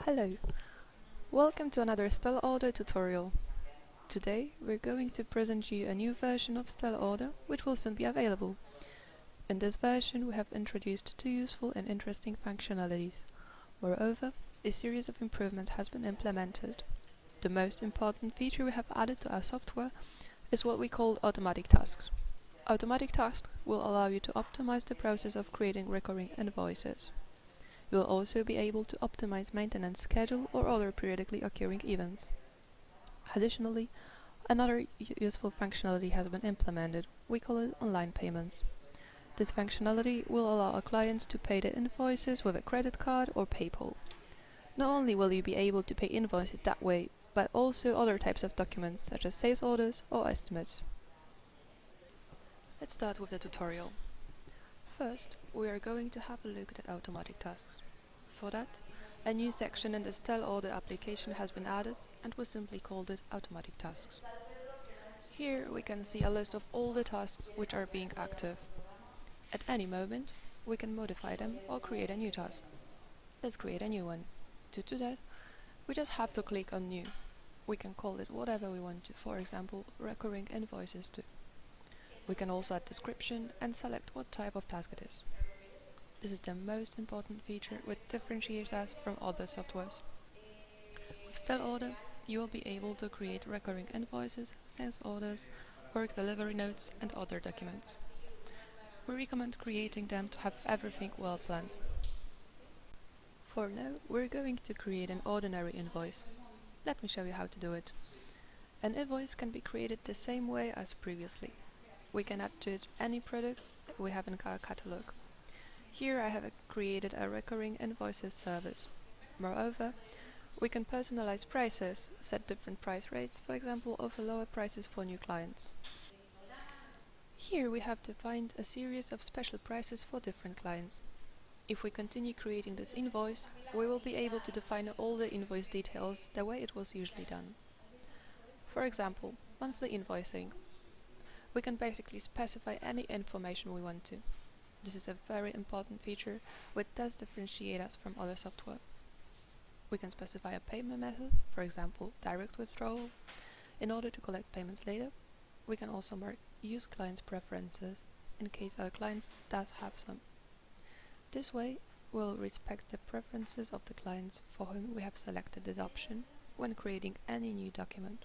Hello, welcome to another STEL Order tutorial. Today we're going to present you a new version of STEL Order which will soon be available. In this version we have introduced two useful and interesting functionalities. Moreover, a series of improvements has been implemented. The most important feature we have added to our software is what we call automatic tasks. Automatic tasks will allow you to optimize the process of creating recurring invoices. You will also be able to optimize maintenance schedule or other periodically occurring events. Additionally, another useful functionality has been implemented. We call it online payments. This functionality will allow our clients to pay their invoices with a credit card or PayPal. Not only will you be able to pay invoices that way, but also other types of documents such as sales orders or estimates. Let's start with the tutorial. First, we are going to have a look at automatic tasks. For that, a new section in the STEL Order application has been added and we simply called it automatic tasks. Here we can see a list of all the tasks which are being active. At any moment, we can modify them or create a new task. Let's create a new one. To do that, we just have to click on New. We can call it whatever we want to, for example, recurring invoices too. We can also add description and select what type of task it is. This is the most important feature which differentiates us from other softwares. With STEL Order, you will be able to create recurring invoices, sales orders, work delivery notes and other documents. We recommend creating them to have everything well planned. For now, we're going to create an ordinary invoice. Let me show you how to do it. An invoice can be created the same way as previously. We can add to it any products we have in our catalog. Here I have created a recurring invoices service. Moreover, we can personalize prices, set different price rates, for example, offer lower prices for new clients. Here we have defined a series of special prices for different clients. If we continue creating this invoice, we will be able to define all the invoice details the way it was usually done. For example, monthly invoicing. We can basically specify any information we want to. This is a very important feature which does differentiate us from other software. We can specify a payment method, for example, direct withdrawal. In order to collect payments later, we can also mark Use Clients Preferences in case our clients does have some. This way, we'll respect the preferences of the clients for whom we have selected this option when creating any new document.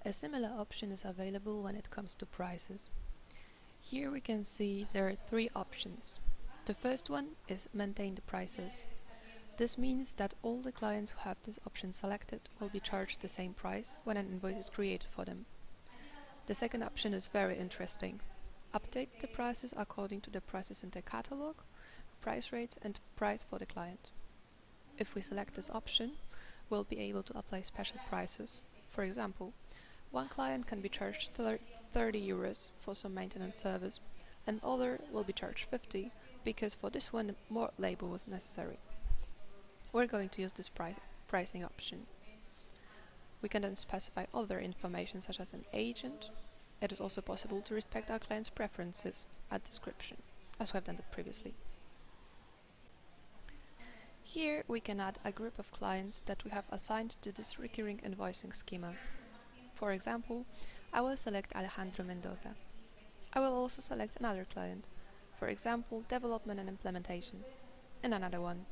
A similar option is available when it comes to prices. Here we can see there are three options. The first one is maintain the prices. This means that all the clients who have this option selected will be charged the same price when an invoice is created for them. The second option is very interesting. Update the prices according to the prices in the catalog, price rates and price for the client. If we select this option, we'll be able to apply special prices. For example, one client can be charged 30 euros for some maintenance service, and other will be charged 50 because for this one more labor was necessary. We're going to use this pricing option. We can then specify other information such as an agent. It is also possible to respect our client's preferences at description, as we have done it previously. Here we can add a group of clients that we have assigned to this recurring invoicing schema. For example, I will select Alejandro Mendoza. I will also select another client, for example, development and implementation, and another one.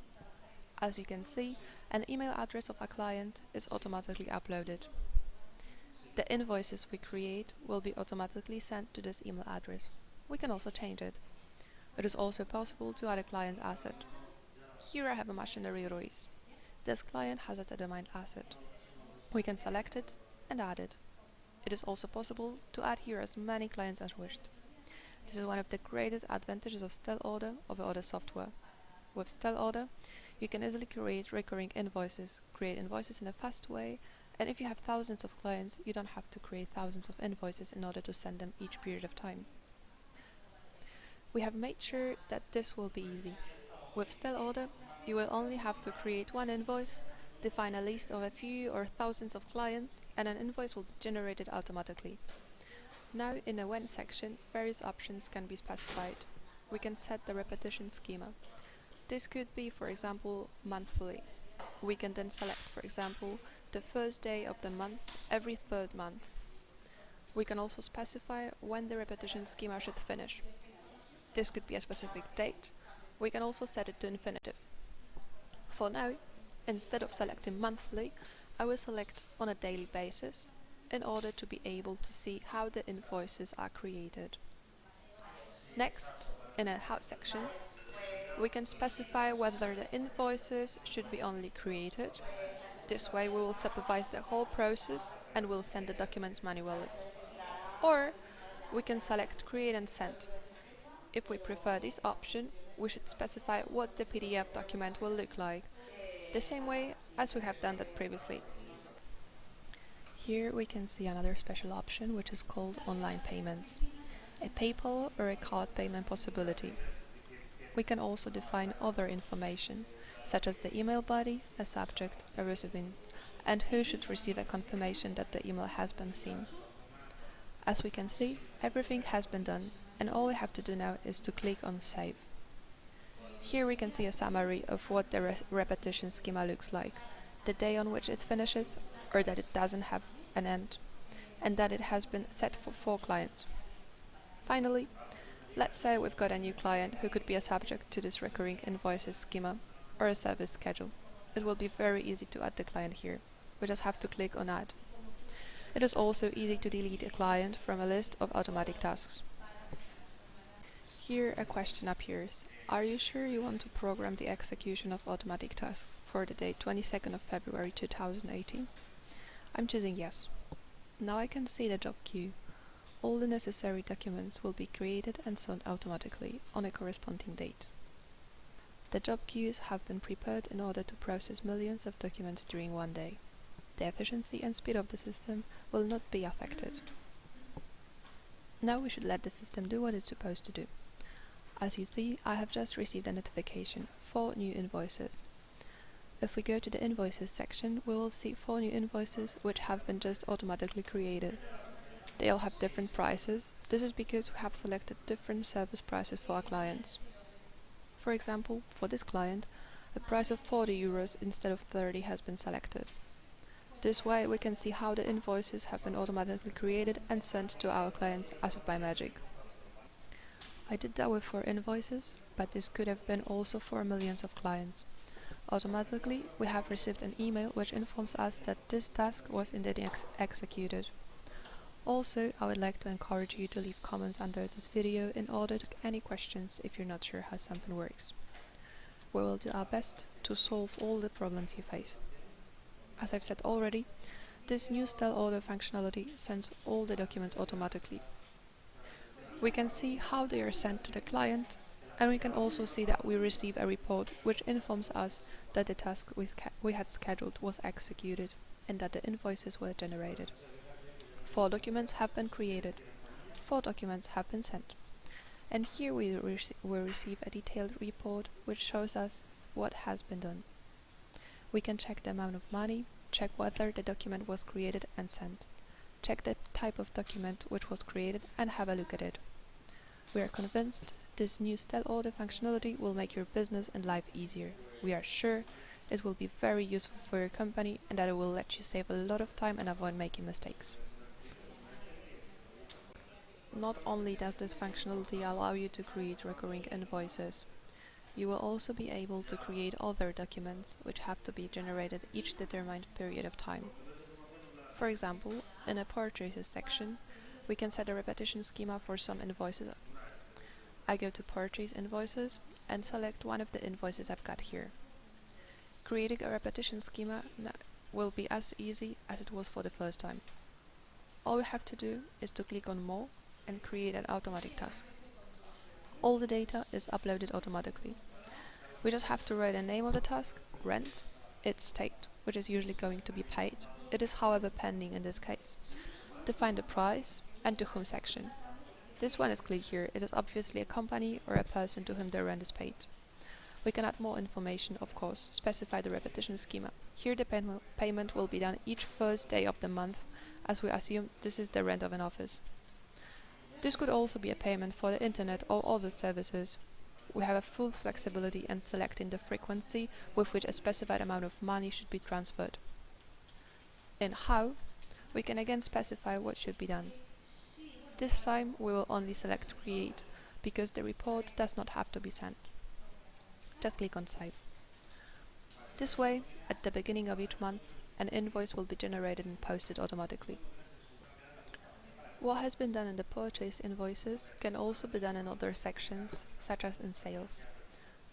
As you can see, an email address of a client is automatically uploaded. The invoices we create will be automatically sent to this email address. We can also change it. It is also possible to add a client asset. Here I have a machinery Ruiz. This client has a determined asset. We can select it and add it. It is also possible to add here as many clients as wished. This is one of the greatest advantages of STEL Order over other software. With STEL Order, you can easily create recurring invoices, create invoices in a fast way, and if you have thousands of clients, you don't have to create thousands of invoices in order to send them each period of time. We have made sure that this will be easy. With STEL Order, you will only have to create one invoice, define a list of a few or thousands of clients, and an invoice will be generated automatically. Now in the When section, various options can be specified. We can set the repetition schema. This could be, for example, monthly. We can then select, for example, the first day of the month every third month. We can also specify when the repetition schema should finish. This could be a specific date. We can also set it to infinitive. For now, instead of selecting monthly, I will select on a daily basis in order to be able to see how the invoices are created. Next, in a How section, we can specify whether the invoices should be only created. This way we will supervise the whole process and will send the documents manually. Or we can select Create and Send. If we prefer this option, we should specify what the PDF document will look like, the same way as we have done that previously. Here we can see another special option which is called Online Payments, a PayPal or a card payment possibility. We can also define other information, such as the email body, a subject, a recipient, and who should receive a confirmation that the email has been seen. As we can see, everything has been done, and all we have to do now is to click on Save. Here we can see a summary of what the repetition schema looks like, the day on which it finishes, or that it doesn't have an end, and that it has been set for 4 clients. Finally, let's say we've got a new client who could be a subject to this recurring invoices schema or a service schedule. It will be very easy to add the client here. We just have to click on Add. It is also easy to delete a client from a list of automatic tasks. Here a question appears. Are you sure you want to program the execution of automatic tasks for the date 22nd of February 2018? I'm choosing yes. Now I can see the job queue. All the necessary documents will be created and sent automatically on a corresponding date. The job queues have been prepared in order to process millions of documents during one day. The efficiency and speed of the system will not be affected. Now we should let the system do what it's supposed to do. As you see, I have just received a notification, 4 new invoices. If we go to the Invoices section, we will see 4 new invoices which have been just automatically created. They all have different prices. This is because we have selected different service prices for our clients. For example, for this client, a price of 40 euros instead of 30 has been selected. This way we can see how the invoices have been automatically created and sent to our clients as if by magic. I did that with 4 invoices, but this could have been also for millions of clients. Automatically, we have received an email which informs us that this task was indeed executed. Also, I would like to encourage you to leave comments under this video in order to ask any questions if you're not sure how something works. We will do our best to solve all the problems you face. As I've said already, this new STEL Order functionality sends all the documents automatically. We can see how they are sent to the client, and we can also see that we receive a report which informs us that the task we had scheduled was executed and that the invoices were generated. 4 documents have been created, 4 documents have been sent, and here we will receive a detailed report which shows us what has been done. We can check the amount of money, check whether the document was created and sent, check the type of document which was created and have a look at it. We are convinced this new STEL Order functionality will make your business and life easier. We are sure it will be very useful for your company and that it will let you save a lot of time and avoid making mistakes. Not only does this functionality allow you to create recurring invoices, you will also be able to create other documents which have to be generated each determined period of time. For example, in a Purchases section, we can set a repetition schema for some invoices. I go to Purchase Invoices and select one of the invoices I've got here. Creating a repetition schema will be as easy as it was for the first time. All we have to do is to click on More and create an automatic task. All the data is uploaded automatically. We just have to write the name of the task, rent, its state, which is usually going to be paid. It is however pending in this case. Define the price and to whom section. This one is clear. It is obviously a company or a person to whom the rent is paid. We can add more information, of course, specify the repetition schema. Here the payment will be done each first day of the month, as we assume this is the rent of an office. This could also be a payment for the internet or other services. we have a full flexibility in selecting the frequency with which a specified amount of money should be transferred. In how, we can again specify what should be done. This time we will only select Create, because the report does not have to be sent. Just click on Save. This way, at the beginning of each month, an invoice will be generated and posted automatically. What has been done in the purchase invoices can also be done in other sections, such as in sales.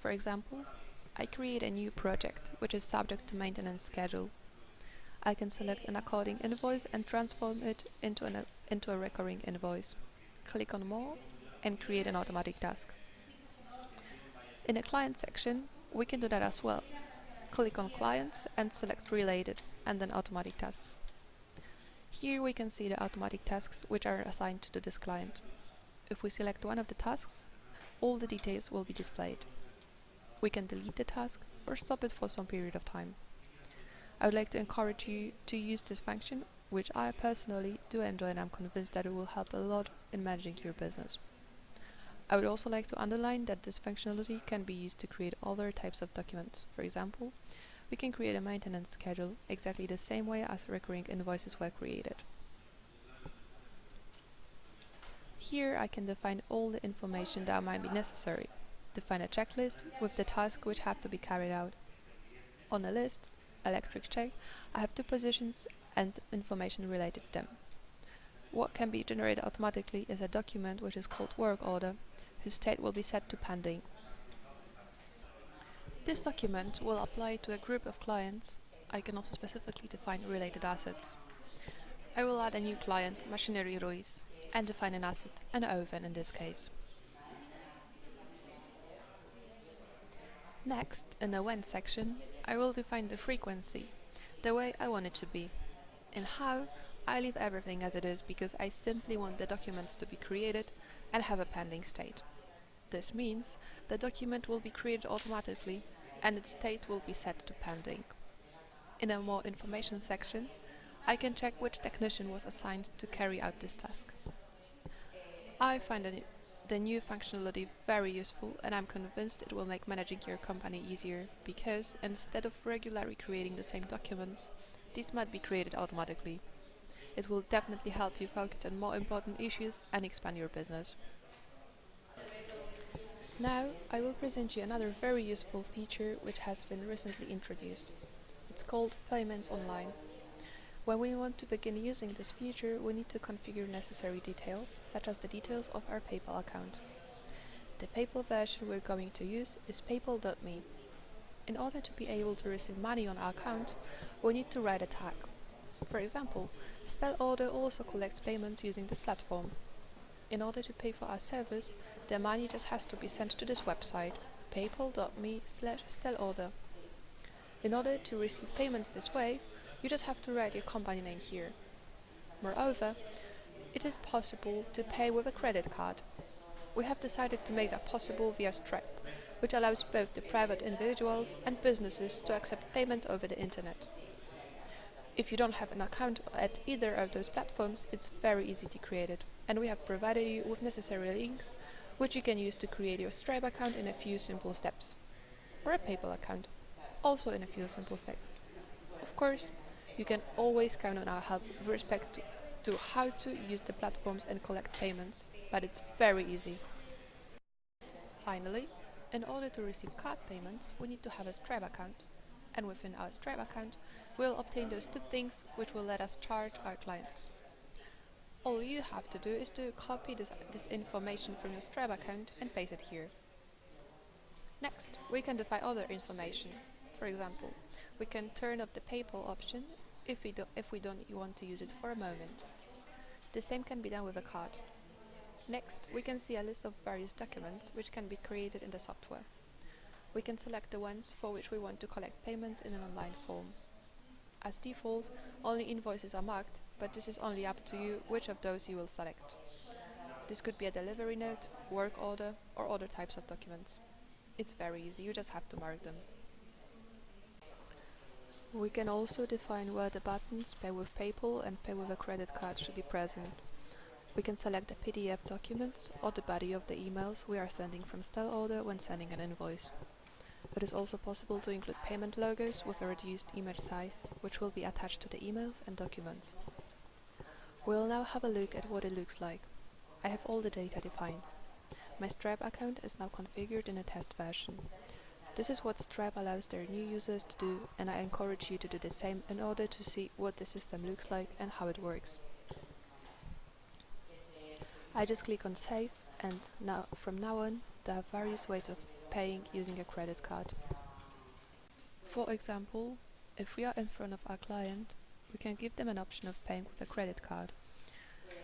For example, I create a new project which is subject to maintenance schedule. I can select an according invoice and transform it into a recurring invoice. Click on More and create an automatic task. In the client section, we can do that as well. Click on Clients and select Related and then Automatic Tasks. Here we can see the automatic tasks which are assigned to this client. If we select one of the tasks, all the details will be displayed. We can delete the task or stop it for some period of time. I would like to encourage you to use this function, which I personally do enjoy, and I'm convinced that it will help a lot in managing your business. I would also like to underline that this functionality can be used to create other types of documents. For example, we can create a maintenance schedule exactly the same way as recurring invoices were created. Here I can define all the information that might be necessary. Define a checklist with the tasks which have to be carried out. On the list, electric check, I have 2 positions and information related to them. What can be generated automatically is a document which is called work order, whose state will be set to pending. This document will apply to a group of clients. I can also specifically define related assets. I will add a new client, Machinery Ruiz, and define an asset, an oven in this case. Next, in the When section, I will define the frequency, the way I want it to be. In How, I leave everything as it is because I simply want the documents to be created and have a pending state. This means the document will be created automatically and its state will be set to pending. In a More Information section, I can check which technician was assigned to carry out this task. I find the new functionality very useful, and I'm convinced it will make managing your company easier because instead of regularly creating the same documents, these might be created automatically. It will definitely help you focus on more important issues and expand your business. Now, I will present you another very useful feature which has been recently introduced. It's called Payments Online. When we want to begin using this feature, we need to configure necessary details, such as the details of our PayPal account. The PayPal version we're going to use is paypal.me. In order to be able to receive money on our account, we need to write a tag. For example, STEL Order also collects payments using this platform. In order to pay for our service, the money just has to be sent to this website, paypal.me/STELOrder. In order to receive payments this way, you just have to write your company name here. Moreover, it is possible to pay with a credit card. We have decided to make that possible via Stripe, which allows both the private individuals and businesses to accept payments over the internet. If you don't have an account at either of those platforms, it's very easy to create it, and we have provided you with necessary links, which you can use to create your Stripe account in a few simple steps, or a PayPal account, also in a few simple steps. Of course, you can always count on our help with respect to how to use the platforms and collect payments, but it's very easy. Finally, in order to receive card payments, we need to have a Stripe account, and within our Stripe account, we'll obtain those 2 things which will let us charge our clients. All you have to do is to copy this information from your Stripe account and paste it here. Next, we can define other information. For example, we can turn up the PayPal option if we don't want to use it for a moment. The same can be done with a card. Next, we can see a list of various documents which can be created in the software. We can select the ones for which we want to collect payments in an online form. As default, only invoices are marked, but this is only up to you which of those you will select. This could be a delivery note, work order, or other types of documents. It's very easy, you just have to mark them. We can also define where the buttons Pay with PayPal and Pay with a credit card should be present. We can select the PDF documents or the body of the emails we are sending from STEL Order when sending an invoice. It is also possible to include payment logos with a reduced image size, which will be attached to the emails and documents. We'll now have a look at what it looks like. I have all the data defined. My Stripe account is now configured in a test version. This is what Stripe allows their new users to do, and I encourage you to do the same in order to see what the system looks like and how it works. I just click on Save, and from now on, there are various ways of paying using a credit card. For example, if we are in front of our client, we can give them an option of paying with a credit card.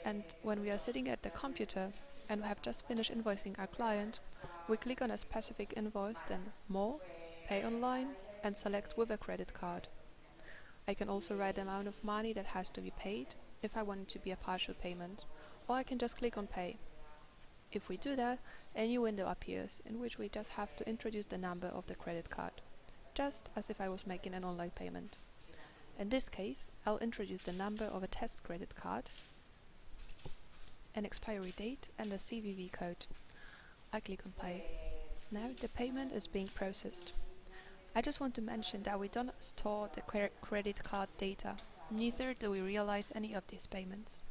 And when we are sitting at the computer and we have just finished invoicing our client, we click on a specific invoice, then More, Pay Online, and select with a credit card. I can also write the amount of money that has to be paid if I want it to be a partial payment, or I can just click on Pay. If we do that, a new window appears in which we just have to introduce the number of the credit card, just as if I was making an online payment. In this case, I'll introduce the number of a test credit card, an expiry date, and a CVV code. I click on Pay. Now the payment is being processed. I just want to mention that we don't store the credit card data, neither do we realize any of these payments.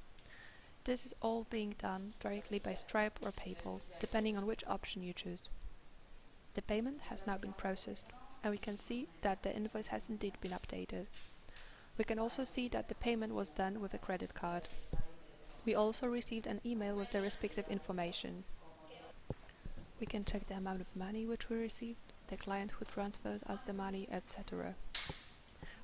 This is all being done directly by Stripe or PayPal, depending on which option you choose. The payment has now been processed, and we can see that the invoice has indeed been updated. We can also see that the payment was done with a credit card. We also received an email with the respective information. We can check the amount of money which we received, the client who transferred us the money, etc.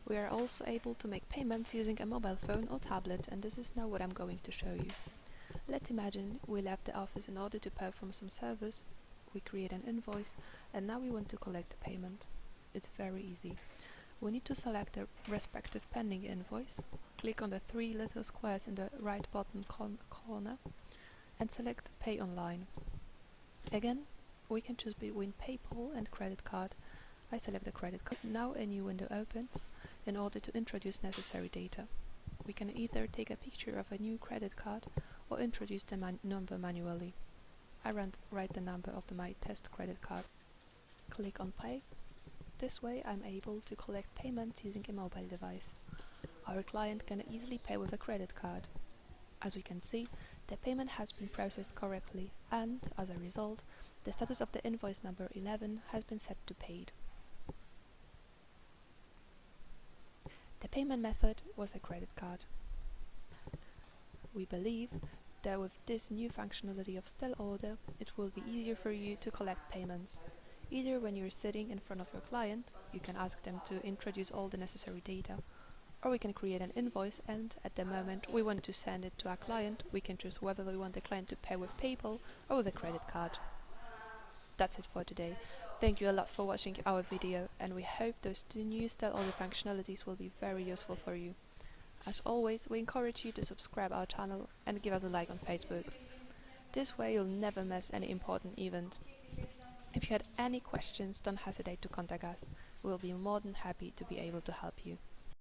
We are also able to make payments using a mobile phone or tablet, and this is now what I'm going to show you. Let's imagine we left the office in order to perform some service. We create an invoice, and now we want to collect the payment. It's very easy. We need to select the respective pending invoice, click on the three little squares in the right bottom corner, and select Pay Online. Again, we can choose between PayPal and credit card. I select the credit card. Now a new window opens in order to introduce necessary data. We can either take a picture of a new credit card or introduce the number manually. I write the number of my test credit card. Click on Pay. This way I'm able to collect payments using a mobile device. Our client can easily pay with a credit card. As we can see, the payment has been processed correctly, and, as a result, the status of the invoice number 11 has been set to paid. The payment method was a credit card. We believe that with this new functionality of STEL Order, it will be easier for you to collect payments. Either when you're sitting in front of your client, you can ask them to introduce all the necessary data, or we can create an invoice, and at the moment we want to send it to our client, we can choose whether we want the client to pay with PayPal or with a credit card. That's it for today. Thank you a lot for watching our video, and we hope those two new STEL Order functionalities will be very useful for you. As always, we encourage you to subscribe our channel and give us a like on Facebook. This way you'll never miss any important event. If you had any questions, don't hesitate to contact us. We'll be more than happy to be able to help you.